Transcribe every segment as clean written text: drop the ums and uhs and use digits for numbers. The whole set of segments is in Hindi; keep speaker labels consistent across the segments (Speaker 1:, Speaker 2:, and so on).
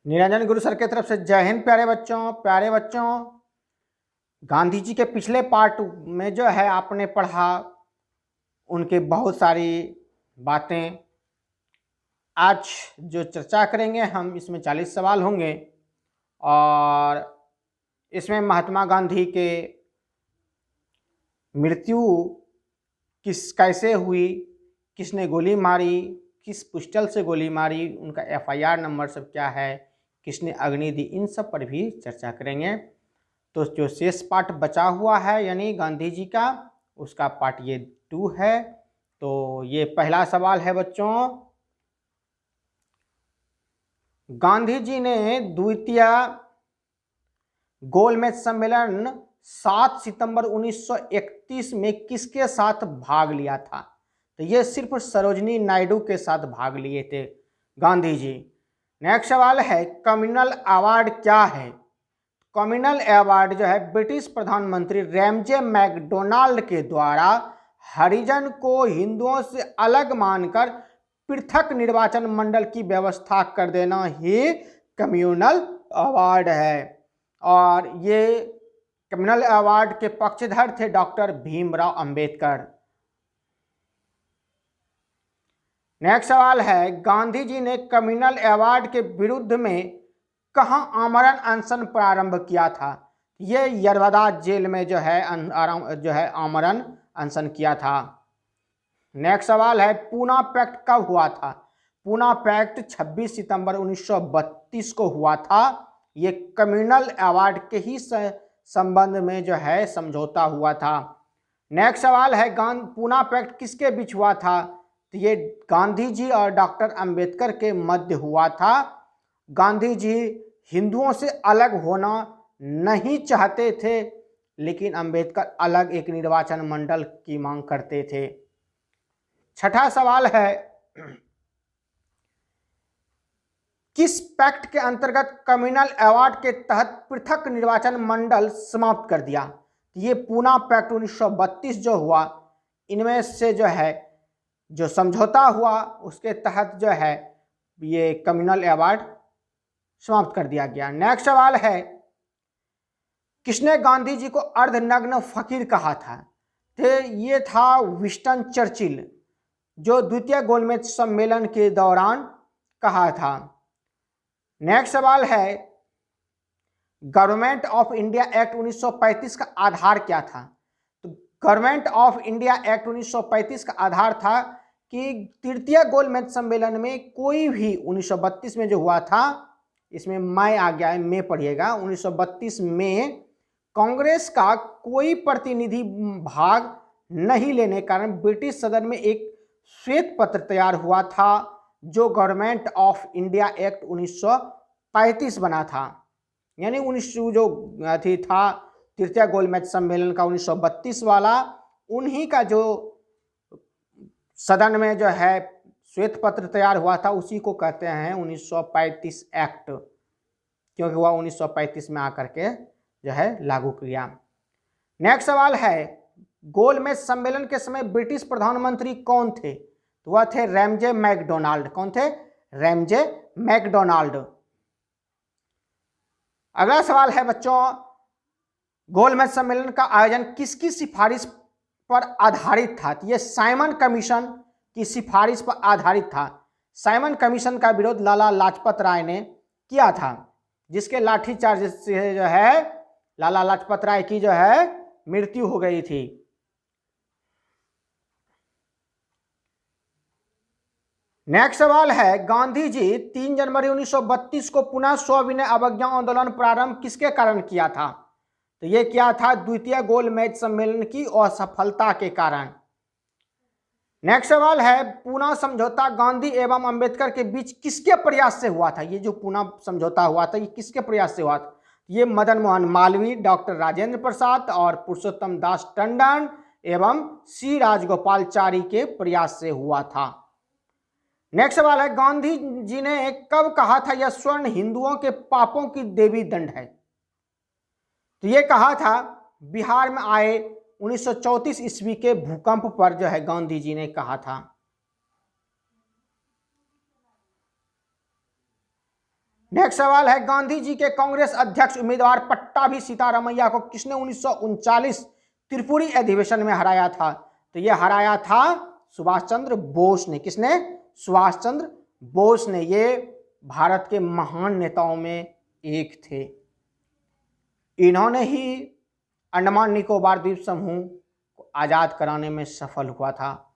Speaker 1: निरंजन गुरु सर की तरफ से जय हिंद। प्यारे बच्चों, गांधी जी के पिछले पार्ट में जो है आपने पढ़ा उनके बहुत सारी बातें। आज जो चर्चा करेंगे हम, इसमें 40 सवाल होंगे और इसमें महात्मा गांधी के मृत्यु कैसे हुई, किसने गोली मारी, किस पिस्टल से गोली मारी, उनका FIR नंबर सब क्या है, किसने अग्नि दी, इन सब पर भी चर्चा करेंगे। तो जो शेष पार्ट बचा हुआ है यानी गांधी जी का, उसका पार्ट ये 2 है। तो ये पहला सवाल है बच्चों, गांधी जी ने द्वितीय गोलमेज सम्मेलन 7 सितंबर 1931 में किसके साथ भाग लिया था? तो ये सिर्फ सरोजिनी नायडू के साथ भाग लिए थे गांधी जी। नेक्स्ट सवाल है, कम्युनल अवार्ड क्या है? कम्युनल अवार्ड जो है ब्रिटिश प्रधानमंत्री रैमजे मैकडोनाल्ड के द्वारा हरिजन को हिंदुओं से अलग मानकर पृथक निर्वाचन मंडल की व्यवस्था कर देना ही कम्युनल अवार्ड है। और ये कम्युनल अवार्ड के पक्षधर थे डॉक्टर भीमराव अंबेडकर। नेक्स्ट सवाल है, गांधी जी ने कम्युनल अवार्ड के विरुद्ध में कहां आमरण अनशन प्रारंभ किया था? ये यरवदा जेल में जो है आमरण अनशन किया था। नेक्स्ट सवाल है, पूना पैक्ट कब हुआ था? पूना पैक्ट 26 सितंबर 1932 को हुआ था। ये कम्युनल अवार्ड के ही संबंध में जो है समझौता हुआ था। नेक्स्ट सवाल है, पूना पैक्ट किसके बीच हुआ था? तो ये गांधी जी और डॉक्टर अंबेडकर के मध्य हुआ था। गांधी जी हिंदुओं से अलग होना नहीं चाहते थे, लेकिन अंबेडकर अलग एक निर्वाचन मंडल की मांग करते थे। छठा सवाल है, किस पैक्ट के अंतर्गत कम्युनल अवार्ड के तहत पृथक निर्वाचन मंडल समाप्त कर दिया? ये पूना पैक्ट 1932 जो हुआ, इनमें से जो है जो समझौता हुआ उसके तहत जो है ये कम्युनल अवार्ड समाप्त कर दिया गया। नेक्स्ट सवाल है, किसने गांधी जी को अर्धनग्न फकीर कहा था? तो ये था विंस्टन चर्चिल, जो द्वितीय गोलमेज सम्मेलन के दौरान कहा था। नेक्स्ट सवाल है, गवर्नमेंट ऑफ इंडिया एक्ट 1935 का आधार क्या था? तो गवर्नमेंट ऑफ इंडिया एक्ट 1935 का आधार था कि तृतीय गोलमेज सम्मेलन में कोई भी 1932 में जो हुआ था, इसमें मई आ गया है, मई पढ़िएगा, 1932 में कांग्रेस का कोई प्रतिनिधि भाग नहीं लेने के कारण ब्रिटिश सदन में एक श्वेत पत्र तैयार हुआ था जो गवर्नमेंट ऑफ इंडिया एक्ट 1935 बना था। यानी 19 जो था तृतीय गोलमेज सम्मेलन का 1932 वाला, उन्हीं का जो सदन में जो है श्वेत पत्र तैयार हुआ था, उसी को कहते हैं 1935 एक्ट, क्योंकि वह 1935 में आकर के जो है लागू किया। नेक्स्ट सवाल है, गोलमेज सम्मेलन के समय ब्रिटिश प्रधानमंत्री कौन थे? तो वह थे रैमजे मैकडोनाल्ड। कौन थे? Ramsay MacDonald. अगला सवाल है बच्चों, गोलमेज सम्मेलन का आयोजन किसकी सिफारिश पर आधारित था? तो यह साइमन कमीशन की सिफारिश पर आधारित था। साइमन कमीशन का विरोध लाला लाजपत राय ने किया था, जिसके लाठीचार्ज से जो है लाला लाजपत राय की जो है मृत्यु हो गई थी। नेक्स्ट सवाल है, गांधी जी 3 जनवरी 1932 को पुनः सविनय अवज्ञा आंदोलन प्रारंभ किसके कारण किया था? तो यह किया था द्वितीय गोलमेज सम्मेलन की असफलता के कारण। नेक्स्ट सवाल है, पूना समझौता गांधी एवं अंबेडकर के बीच किसके प्रयास से हुआ था? ये जो पूना समझौता हुआ था, ये किसके प्रयास से हुआ था? ये मदन मोहन मालवीय, डॉक्टर राजेंद्र प्रसाद और पुरुषोत्तम दास टंडन एवं सी राजगोपालचारी के प्रयास से हुआ था। नेक्स्ट सवाल है, गांधी जी ने कब कहा था यह स्वर्ण हिंदुओं के पापों की देवी दंड है? तो ये कहा था बिहार में आए 1934 ईस्वी के भूकंप पर जो है गांधी जी ने कहा था। नेक्स्ट सवाल है, गांधी जी के कांग्रेस अध्यक्ष उम्मीदवार पट्टाभी सीतारामैया को किसने 1939 त्रिपुरी अधिवेशन में हराया था? तो यह हराया था सुभाष चंद्र बोस ने। किसने? सुभाष चंद्र बोस ने। ये भारत के महान नेताओं में एक थे। इन्होंने ही अंडमान निकोबार द्वीप समूह को आज़ाद कराने में सफल हुआ था,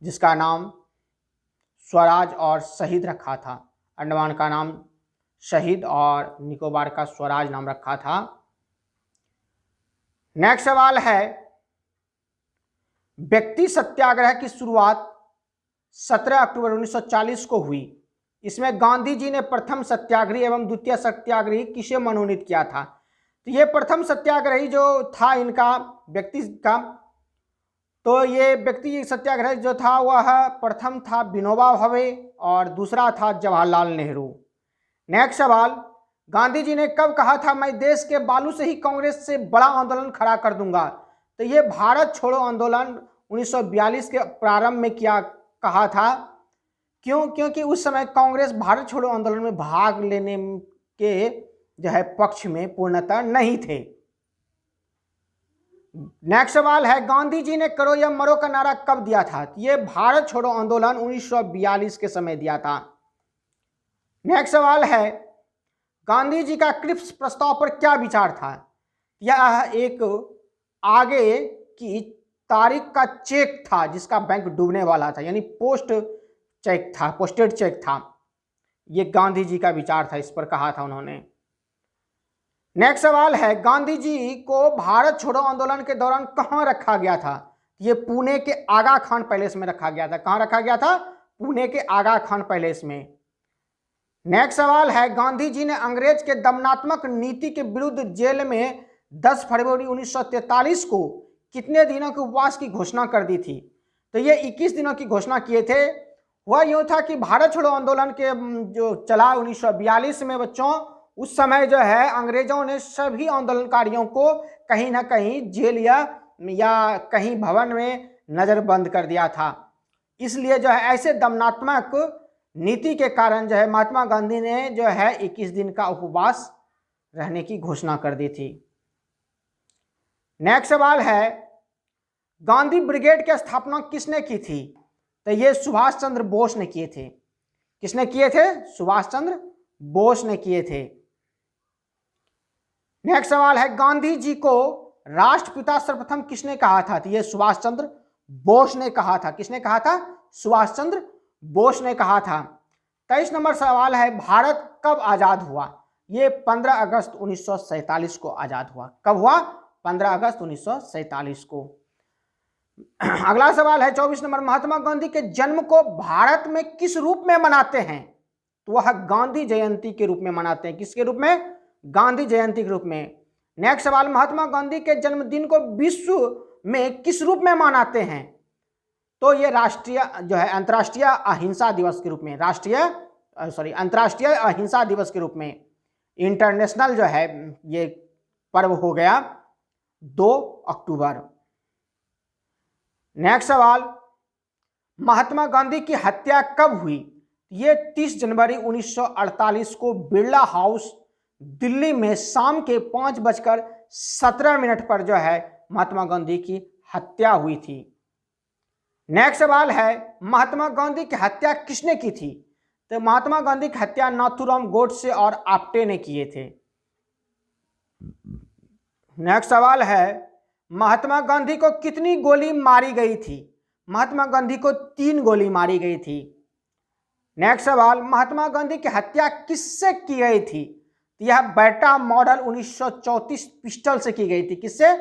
Speaker 1: जिसका नाम स्वराज और शहीद रखा था। अंडमान का नाम शहीद और निकोबार का स्वराज नाम रखा था। नेक्स्ट सवाल है, व्यक्ति सत्याग्रह की शुरुआत 17 अक्टूबर 1940 को हुई। इसमें गांधी जी ने प्रथम सत्याग्रही एवं द्वितीय सत्याग्रही किसे मनोनीत किया था? तो ये प्रथम सत्याग्रही जो था इनका व्यक्ति का, तो ये व्यक्ति सत्याग्रह जो था वह प्रथम था विनोबा भावे और दूसरा था जवाहरलाल नेहरू। नेक्स्ट सवाल, गांधी जी ने कब कहा था मैं देश के बालू से ही कांग्रेस से बड़ा आंदोलन खड़ा कर दूंगा? तो ये भारत छोड़ो आंदोलन 1942 के प्रारंभ में कहा था। क्यों? क्योंकि उस समय कांग्रेस भारत छोड़ो आंदोलन में भाग लेने के जो है पक्ष में पूर्णतः नहीं थे। नेक्स्ट सवाल है, गांधी जी ने करो या मरो का नारा कब दिया था? ये भारत छोड़ो आंदोलन 1942 के समय दिया था। नेक्स्ट सवाल है, गांधी जी का क्रिप्स प्रस्ताव पर क्या विचार था? यह एक आगे की तारीख का चेक था जिसका बैंक डूबने वाला था, यानी पोस्टेड चेक था। ये गांधी जी का विचार था, इस पर कहा था उन्होंने। नेक्स्ट सवाल है, गांधी जी को भारत छोड़ो आंदोलन के दौरान कहां रखा गया था? ये पुणे के आगा खान पैलेस में रखा गया था। कहां रखा गया था? पुणे के आगा खान पैलेस में। नेक्स्ट सवाल है, गांधी जी ने अंग्रेज के दमनात्मक नीति के विरुद्ध जेल में 10 फरवरी 1943 को कितने दिनों के उपवास की घोषणा कर दी थी? तो ये 21 दिनों की घोषणा किए थे। वह यूँ था कि भारत छोड़ो आंदोलन के जो चला 1942 में बच्चों, उस समय जो है अंग्रेजों ने सभी आंदोलनकारियों को कहीं ना कहीं जेल या कहीं भवन में नज़रबंद कर दिया था। इसलिए जो है ऐसे दमनात्मक नीति के कारण जो है महात्मा गांधी ने जो है 21 दिन का उपवास रहने की घोषणा कर दी थी। नेक्स्ट सवाल है, गांधी ब्रिगेड की स्थापना किसने की थी? तो ये सुभाष चंद्र बोस ने किए थे। किसने किए थे? सुभाष चंद्र बोस ने किए थे। नेक्स्ट सवाल है, गांधी जी को राष्ट्रपिता सर्वप्रथम किसने कहा था? तो ये सुभाष चंद्र बोस ने कहा था। किसने कहा था? सुभाष चंद्र बोस ने कहा था। 23 नंबर सवाल है, भारत कब आजाद हुआ? ये 15 अगस्त 1947 को आजाद हुआ। कब हुआ? 15 अगस्त 1947 को। अगला सवाल है 24 नंबर, महात्मा गांधी के जन्म को भारत में किस रूप में मनाते हैं? तो वह गांधी जयंती के रूप में मनाते हैं। किसके रूप में? गांधी जयंती के रूप में। नेक्स्ट सवाल, महात्मा गांधी के जन्मदिन को विश्व में किस रूप में मनाते हैं? तो ये राष्ट्रीय जो है अंतर्राष्ट्रीय अहिंसा दिवस के रूप में, अंतर्राष्ट्रीय अहिंसा दिवस के रूप में, इंटरनेशनल जो है ये पर्व हो गया 2 अक्टूबर। नेक्स्ट सवाल, महात्मा गांधी की हत्या कब हुई? ये 30 जनवरी 1948 को बिरला हाउस दिल्ली में शाम के 5:17 पर जो है महात्मा गांधी की हत्या हुई थी। नेक्स्ट सवाल है, महात्मा गांधी की हत्या किसने की थी? तो महात्मा गांधी की हत्या नाथूराम गोडसे और आप्टे ने किए थे। नेक्स्ट सवाल है, महात्मा गांधी को कितनी गोली मारी गई थी? महात्मा गांधी को 3 गोली मारी गई थी। नेक्स्ट सवाल, महात्मा गांधी की हत्या किससे की गई थी? यह बेटा मॉडल 1934 पिस्टल से की गई थी। किससे?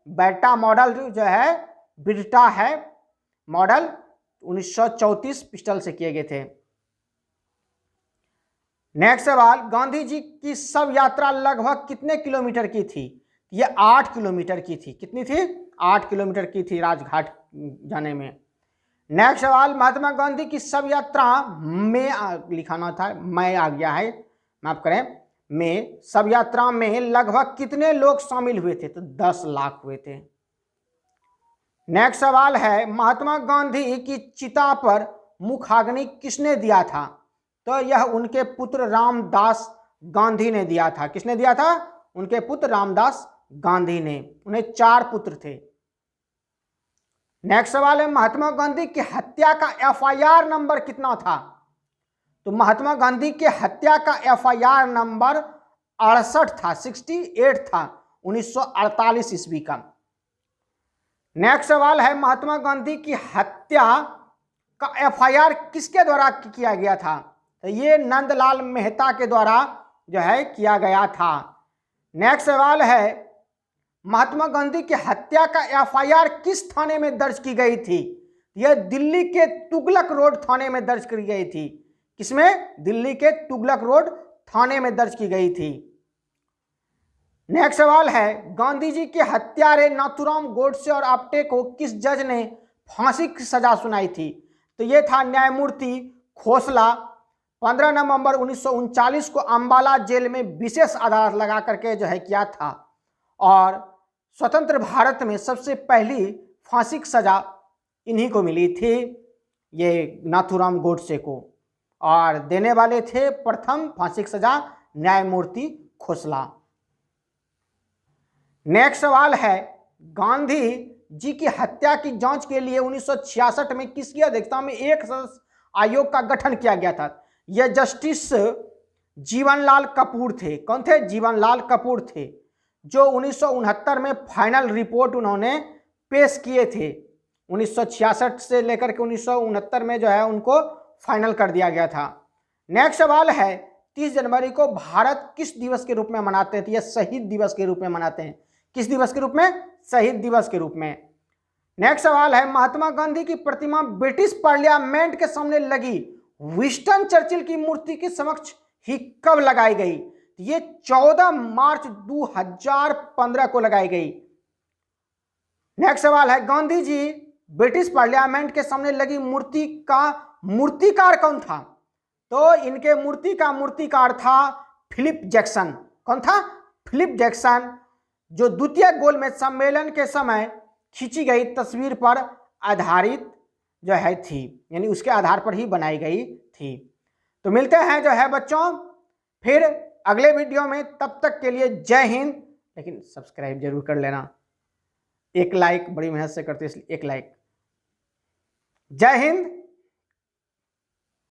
Speaker 1: बेटा मॉडल जो है बिरटा है मॉडल 1934 पिस्टल से किए गए थे। नेक्स्ट सवाल, गांधी जी की शव यात्रा लगभग कितने किलोमीटर की थी? ये 8 किलोमीटर की थी। कितनी थी? 8 किलोमीटर की थी राजघाट जाने में। नेक्स्ट सवाल, महात्मा गांधी की शव यात्रा में लिखाना था, मैं आ गया है, माफ करें, में शव यात्रा में लगभग कितने लोग शामिल हुए थे? तो 10 लाख हुए थे। नेक्स्ट सवाल है, महात्मा गांधी की चिता पर मुखाग्नि किसने दिया था? तो यह उनके पुत्र रामदास गांधी ने दिया था। किसने दिया था? उनके पुत्र रामदास गांधी ने। उन्हें 4 पुत्र थे। नेक्स्ट सवाल है, महात्मा गांधी की हत्या का एफआईआर नंबर कितना था? तो महात्मा गांधी की हत्या का एफआईआर नंबर 68 था, 68 था, 1948 ईस्वी का। नेक्स्ट सवाल है, महात्मा गांधी की हत्या का एफआईआर किसके द्वारा किया गया था? तो ये नंदलाल मेहता के द्वारा जो है किया गया था। नेक्स्ट सवाल है, महात्मा गांधी की हत्या का एफआईआर किस थाने में दर्ज की गई थी? यह दिल्ली के तुगलक रोड थाने में दर्ज की गई थी। किसमें? दिल्ली के तुगलक रोड थाने में दर्ज की गई थी। नेक्स्ट सवाल है, गांधी जी के हत्यारे नाथूराम गोडसे और आप्टे को किस जज ने फांसी की सजा सुनाई थी? तो यह था न्यायमूर्ति खोसला। 15 नवंबर 1939 को अंबाला जेल में विशेष अदालत लगा करके जो है किया था। और स्वतंत्र भारत में सबसे पहली फांसी की सजा इन्हीं को मिली थी, ये नाथूराम गोडसे को, और देने वाले थे प्रथम फांसी की सजा न्यायमूर्ति खोसला। नेक्स्ट सवाल है, गांधी जी की हत्या की जांच के लिए 1966 में किसकी अध्यक्षता में एक सदस्य आयोग का गठन किया गया था? यह जस्टिस जीवनलाल कपूर थे। कौन थे? जीवनलाल कपूर थे, जो 1969 में फाइनल रिपोर्ट उन्होंने पेश किए थे। 1966 से लेकर के 1969 में जो है उनको फाइनल कर दिया गया था। नेक्स्ट सवाल है, 30 जनवरी को भारत किस दिवस के रूप में मनाते हैं? तो यह शहीद दिवस के रूप में मनाते हैं। किस दिवस के रूप में? शहीद दिवस के रूप में। नेक्स्ट सवाल है, महात्मा गांधी की प्रतिमा ब्रिटिश पार्लियामेंट के सामने लगी विंस्टन चर्चिल की मूर्ति के समक्ष ही कब लगाई गई? ये 14 मार्च 2015 को लगाई गई। नेक्स्ट सवाल है, गांधी जी ब्रिटिश पार्लियामेंट के सामने लगी मूर्ति का मूर्तिकार कौन था? तो इनके मूर्ति का मूर्तिकार था फिलिप जैक्सन। कौन था? फिलिप जैक्सन, जो द्वितीय गोलमेज सम्मेलन के समय खींची गई तस्वीर पर आधारित जो है थी, यानी उसके आधार पर ही बनाई गई थी। तो मिलते हैं जो है बच्चों फिर अगले वीडियो में। तब तक के लिए जय हिंद। लेकिन सब्सक्राइब जरूर कर लेना, एक लाइक बड़ी मेहनत से करते इसलिए एक लाइक। जय हिंद।